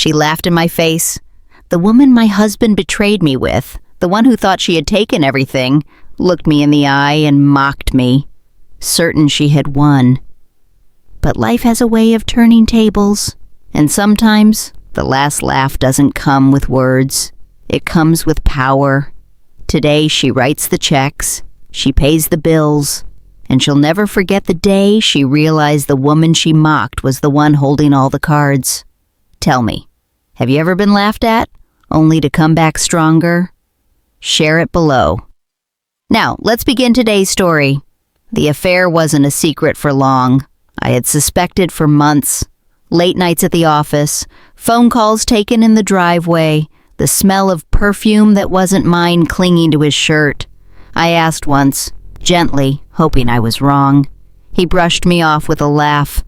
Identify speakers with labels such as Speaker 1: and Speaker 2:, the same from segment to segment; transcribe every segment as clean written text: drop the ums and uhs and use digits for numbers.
Speaker 1: She laughed in my face. The woman my husband betrayed me with, the one who thought she had taken everything, looked me in the eye and mocked me, certain she had won. But life has a way of turning tables, and sometimes the last laugh doesn't come with words. It comes with power. Today she writes the checks, she pays the bills, and she'll never forget the day she realized the woman she mocked was the one holding all the cards. Tell me, have you ever been laughed at, only to come back stronger? Share it below. Now, let's begin today's story. The affair wasn't a secret for long. I had suspected for months. Late nights at the office, phone calls taken in the driveway, the smell of perfume that wasn't mine clinging to his shirt. I asked once, gently, hoping I was wrong. He brushed me off with a laugh.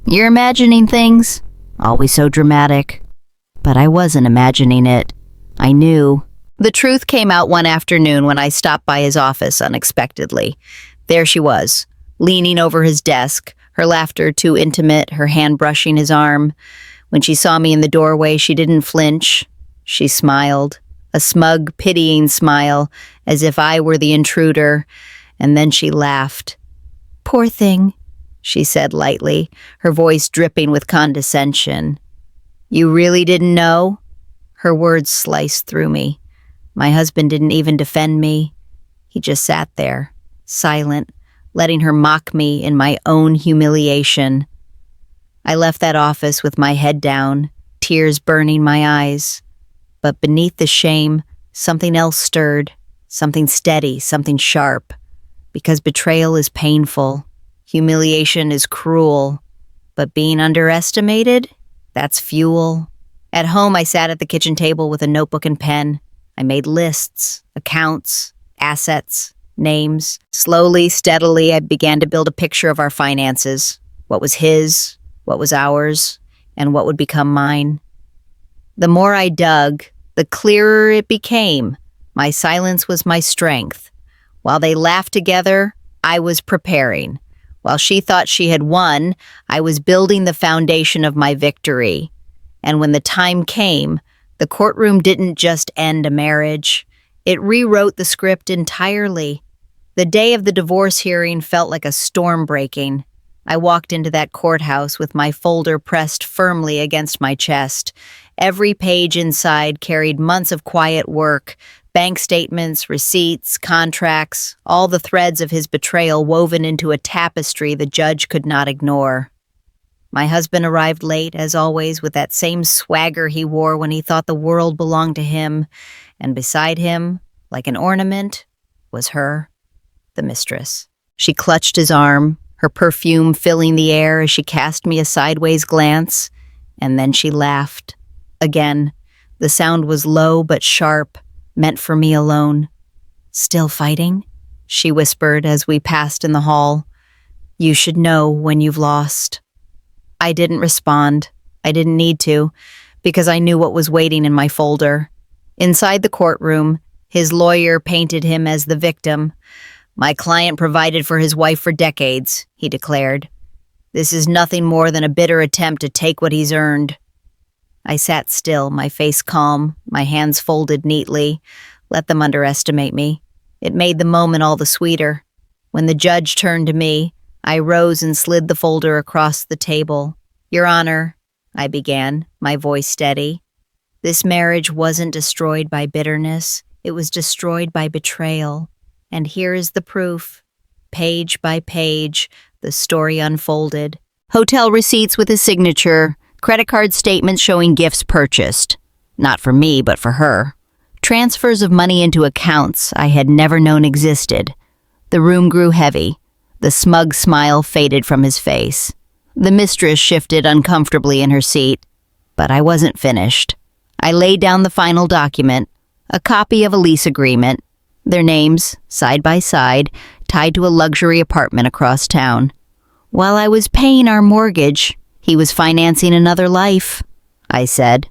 Speaker 1: You're imagining things? Always so dramatic. But I wasn't imagining it. I knew. The truth came out one afternoon when I stopped by his office unexpectedly. There she was, leaning over his desk, her laughter too intimate, her hand brushing his arm. When she saw me in the doorway, she didn't flinch. She smiled, a smug, pitying smile, as if I were the intruder, and then she laughed. Poor thing, she said lightly, her voice dripping with condescension. You really didn't know? Her words sliced through me. My husband didn't even defend me. He just sat there, silent, letting her mock me in my own humiliation. I left that office with my head down, tears burning my eyes. But beneath the shame, something else stirred, something steady, something sharp. Because betrayal is painful, humiliation is cruel, but being underestimated, that's fuel. At home, I sat at the kitchen table with a notebook and pen. I made lists, accounts, assets, names. Slowly, steadily, I began to build a picture of our finances. What was his, what was ours, and what would become mine. The more I dug, the clearer it became. My silence was my strength. While they laughed together, I was preparing. While she thought she had won, I was building the foundation of my victory. And when the time came, the courtroom didn't just end a marriage. It rewrote the script entirely. The day of the divorce hearing felt like a storm breaking. I walked into that courthouse with my folder pressed firmly against my chest. Every page inside carried months of quiet work, bank statements, receipts, contracts, all the threads of his betrayal woven into a tapestry the judge could not ignore. My husband arrived late, as always, with that same swagger he wore when he thought the world belonged to him, and beside him, like an ornament, was her, the mistress. She clutched his arm, her perfume filling the air as she cast me a sideways glance, and then she laughed. Again, the sound was low but sharp, meant for me alone. Still fighting? She whispered as we passed in the hall. You should know when you've lost. I didn't respond. I didn't need to, because I knew what was waiting in my folder. Inside the courtroom, his lawyer painted him as the victim. My client provided for his wife for decades, he declared. This is nothing more than a bitter attempt to take what he's earned. I sat still, my face calm, my hands folded neatly. Let them underestimate me. It made the moment all the sweeter. When the judge turned to me, I rose and slid the folder across the table. Your Honor, I began, my voice steady. This marriage wasn't destroyed by bitterness. It was destroyed by betrayal. And here is the proof. Page by page, the story unfolded. Hotel receipts with his signature. Credit card statements showing gifts purchased. Not for me, but for her. Transfers of money into accounts I had never known existed. The room grew heavy. The smug smile faded from his face. The mistress shifted uncomfortably in her seat. But I wasn't finished. I laid down the final document, a copy of a lease agreement, their names, side by side, tied to a luxury apartment across town. While I was paying our mortgage, he was financing another life, I said.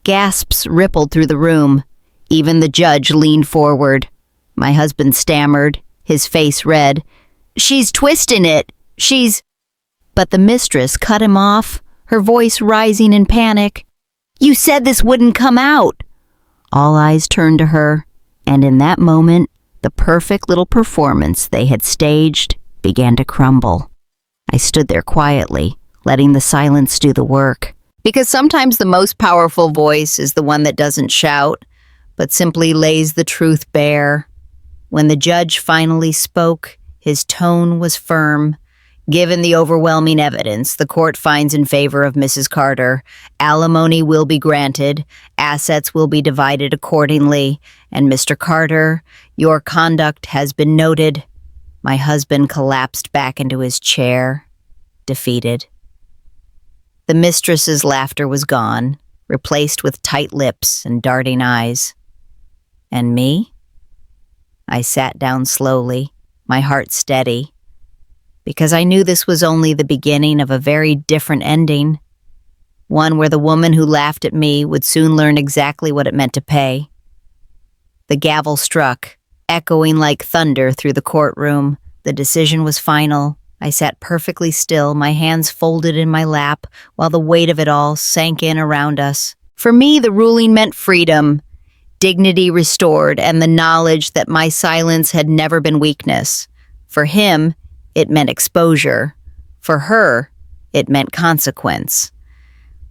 Speaker 1: Gasps rippled through the room. Even the judge leaned forward. My husband stammered, his face red. She's twisting it. She's... But the mistress cut him off, her voice rising in panic. You said this wouldn't come out." All eyes turned to her, and in that moment, the perfect little performance they had staged began to crumble. I stood there quietly, letting the silence do the work. Because sometimes the most powerful voice is the one that doesn't shout, but simply lays the truth bare. When the judge finally spoke, his tone was firm. "Given the overwhelming evidence, the court finds in favor of Mrs. Carter. Alimony will be granted, assets will be divided accordingly, and Mr. Carter, your conduct has been noted." My husband collapsed back into his chair, defeated. The mistress's laughter was gone, replaced with tight lips and darting eyes. And me? I sat down slowly, my heart steady, because I knew this was only the beginning of a very different ending, one where the woman who laughed at me would soon learn exactly what it meant to pay. The gavel struck, echoing like thunder through the courtroom. The decision was final. I sat perfectly still, my hands folded in my lap, while the weight of it all sank in around us. For me, the ruling meant freedom, dignity restored, and the knowledge that my silence had never been weakness. For him, it meant exposure. For her, it meant consequence.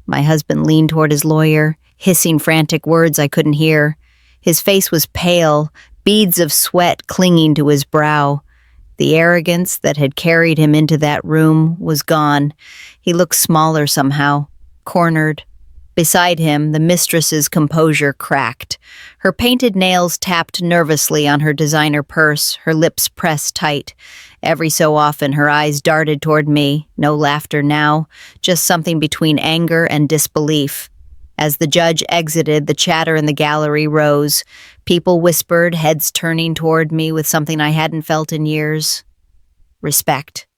Speaker 1: My husband leaned toward his lawyer, hissing frantic words I couldn't hear. His face was pale, beads of sweat clinging to his brow. The arrogance that had carried him into that room was gone. He looked smaller somehow, cornered. Beside him, the mistress's composure cracked. Her painted nails tapped nervously on her designer purse, her lips pressed tight. Every so often, her eyes darted toward me. No laughter now, just something between anger and disbelief. As the judge exited, the chatter in the gallery rose. People whispered, heads turning toward me with something I hadn't felt in years. Respect.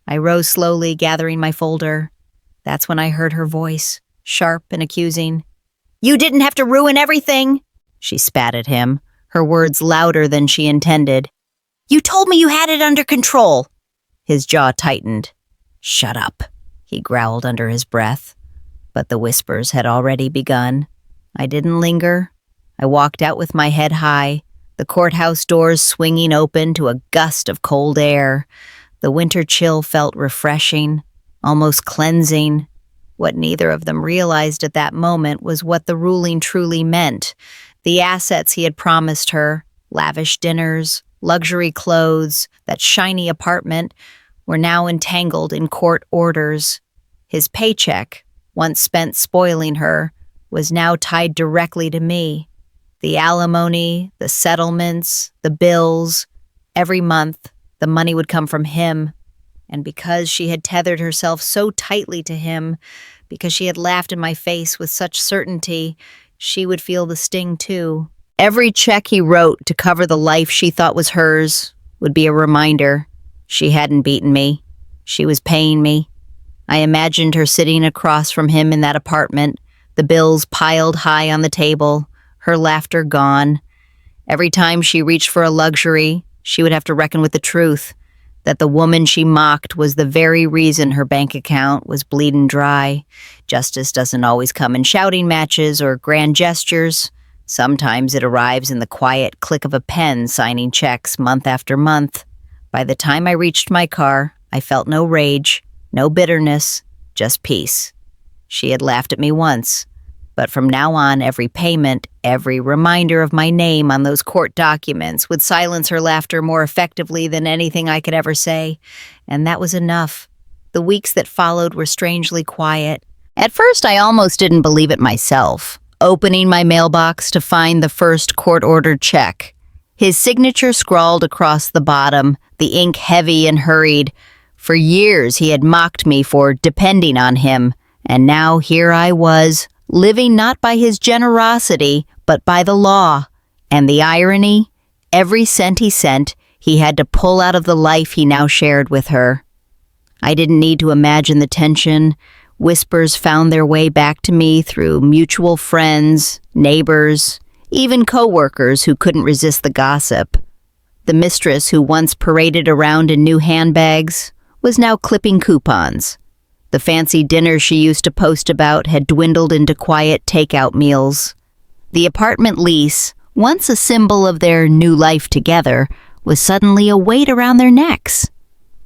Speaker 1: I rose slowly, gathering my folder. That's when I heard her voice, sharp and accusing. "You didn't have to ruin everything!" She spat at him, her words louder than she intended. "You told me you had it under control!" His jaw tightened. "Shut up," he growled under his breath. But the whispers had already begun. I didn't linger. I walked out with my head high, the courthouse doors swinging open to a gust of cold air. The winter chill felt refreshing, almost cleansing. What neither of them realized at that moment was what the ruling truly meant. The assets he had promised her, lavish dinners, luxury clothes, that shiny apartment, were now entangled in court orders. His paycheck, once spent spoiling her, was now tied directly to me. The alimony, the settlements, the bills, every month, the money would come from him. And because she had tethered herself so tightly to him, because she had laughed in my face with such certainty, she would feel the sting too. Every check he wrote to cover the life she thought was hers would be a reminder. She hadn't beaten me. She was paying me. I imagined her sitting across from him in that apartment, the bills piled high on the table, her laughter gone. Every time she reached for a luxury, she would have to reckon with the truth, that the woman she mocked was the very reason her bank account was bleeding dry. Justice doesn't always come in shouting matches or grand gestures. Sometimes it arrives in the quiet click of a pen signing checks month after month. By the time I reached my car, I felt no rage, no bitterness, just peace. She had laughed at me once, but from now on, every payment, every reminder of my name on those court documents would silence her laughter more effectively than anything I could ever say. And that was enough. The weeks that followed were strangely quiet. At first, I almost didn't believe it myself, opening my mailbox to find the first court-ordered check. His signature scrawled across the bottom, the ink heavy and hurried. For years, he had mocked me for depending on him, and now here I was, living not by his generosity, but by the law. And the irony, every cent he sent, he had to pull out of the life he now shared with her. I didn't need to imagine the tension. Whispers found their way back to me through mutual friends, neighbors, even co-workers who couldn't resist the gossip. The mistress who once paraded around in new handbags was now clipping coupons. The fancy dinners she used to post about had dwindled into quiet takeout meals. The apartment lease, once a symbol of their new life together, was suddenly a weight around their necks.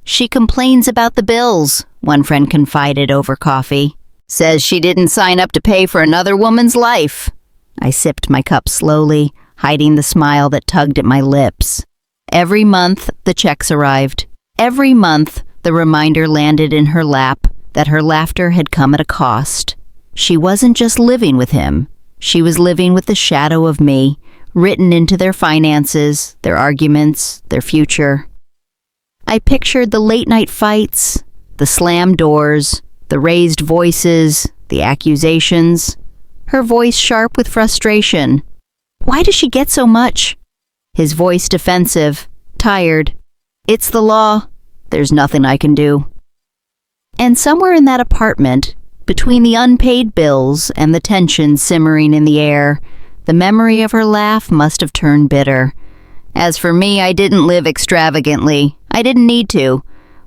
Speaker 1: She complains about the bills, one friend confided over coffee. Says she didn't sign up to pay for another woman's life. I sipped my cup slowly, hiding the smile that tugged at my lips. Every month, the checks arrived. Every month, the reminder landed in her lap that her laughter had come at a cost. She wasn't just living with him. She was living with the shadow of me, written into their finances, their arguments, their future. I pictured the late-night fights, the slammed doors, the raised voices, the accusations. Her voice sharp with frustration. Why does she get so much? His voice defensive, tired. It's the law. There's nothing I can do. And somewhere in that apartment, between the unpaid bills and the tension simmering in the air, the memory of her laugh must have turned bitter. As for me, I didn't live extravagantly. I didn't need to.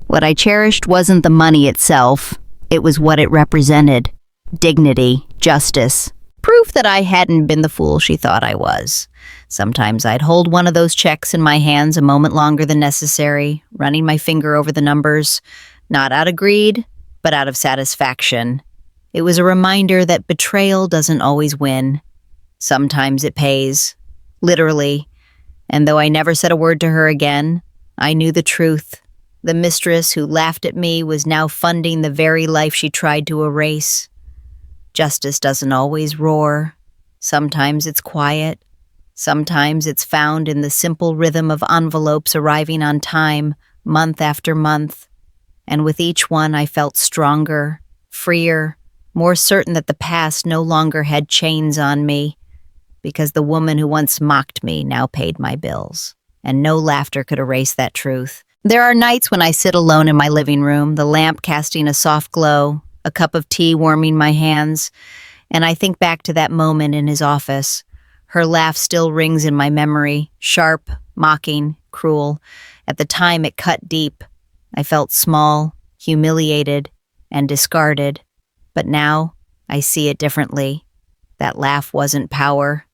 Speaker 1: What I cherished wasn't the money itself. It was what it represented. Dignity, justice. Proof that I hadn't been the fool she thought I was. Sometimes I'd hold one of those checks in my hands a moment longer than necessary, running my finger over the numbers, not out of greed, but out of satisfaction. It was a reminder that betrayal doesn't always win. Sometimes it pays, literally. And though I never said a word to her again, I knew the truth. The mistress who laughed at me was now funding the very life she tried to erase. Justice doesn't always roar. Sometimes it's quiet. Sometimes it's found in the simple rhythm of envelopes arriving on time, month after month. And with each one I felt stronger, freer, more certain that the past no longer had chains on me, because the woman who once mocked me now paid my bills, and no laughter could erase that truth. There are nights when I sit alone in my living room, the lamp casting a soft glow, a cup of tea warming my hands, and I think back to that moment in his office. Her laugh still rings in my memory, sharp, mocking, cruel. At the time, it cut deep. I felt small, humiliated, and discarded. But now, I see it differently. That laugh wasn't power.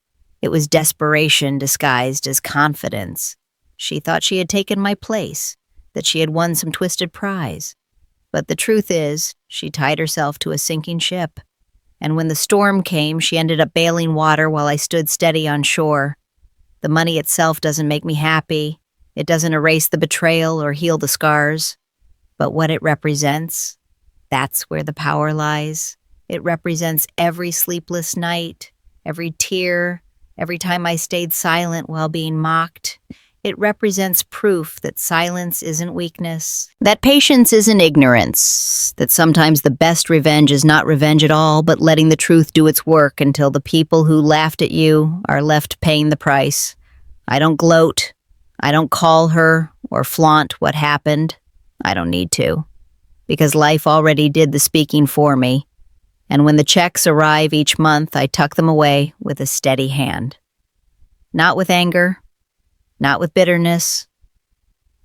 Speaker 1: It was desperation disguised as confidence. She thought she had taken my place, that she had won some twisted prize. But the truth is, she tied herself to a sinking ship. And when the storm came, she ended up bailing water while I stood steady on shore. The money itself doesn't make me happy. It doesn't erase the betrayal or heal the scars. But what it represents, that's where the power lies. It represents every sleepless night, every tear, every time I stayed silent while being mocked. It represents proof that silence isn't weakness, that patience isn't ignorance, that sometimes the best revenge is not revenge at all, but letting the truth do its work until the people who laughed at you are left paying the price. I don't gloat. I don't call her or flaunt what happened. I don't need to, because life already did the speaking for me. And when the checks arrive each month, I tuck them away with a steady hand. Not with anger, not with bitterness,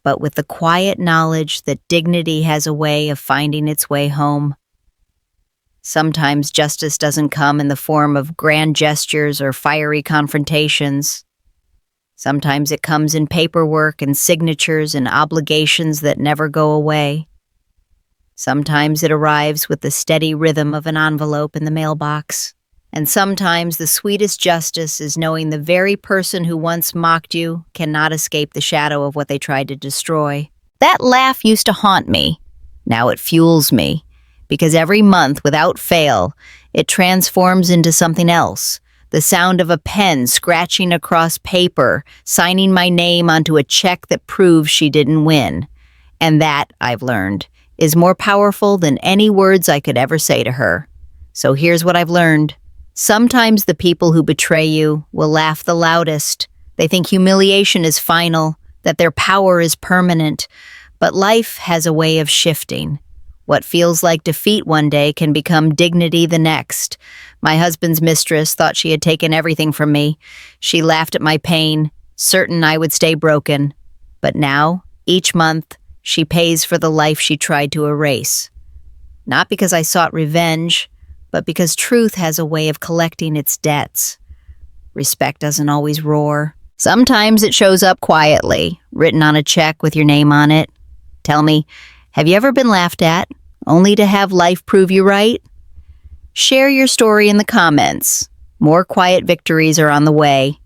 Speaker 1: but with the quiet knowledge that dignity has a way of finding its way home. Sometimes justice doesn't come in the form of grand gestures or fiery confrontations. Sometimes it comes in paperwork and signatures and obligations that never go away. Sometimes it arrives with the steady rhythm of an envelope in the mailbox. And sometimes the sweetest justice is knowing the very person who once mocked you cannot escape the shadow of what they tried to destroy. That laugh used to haunt me. Now it fuels me, because every month, without fail, it transforms into something else. The sound of a pen scratching across paper, signing my name onto a check that proves she didn't win. And that, I've learned, is more powerful than any words I could ever say to her. So here's what I've learned. Sometimes the people who betray you will laugh the loudest. They think humiliation is final, that their power is permanent. But life has a way of shifting. What feels like defeat one day can become dignity the next. My husband's mistress thought she had taken everything from me. She laughed at my pain, certain I would stay broken. But now, each month, she pays for the life she tried to erase. Not because I sought revenge, but because truth has a way of collecting its debts. Respect doesn't always roar. Sometimes it shows up quietly, written on a check with your name on it. Tell me, have you ever been laughed at, only to have life prove you right? Share your story in the comments. More quiet victories are on the way.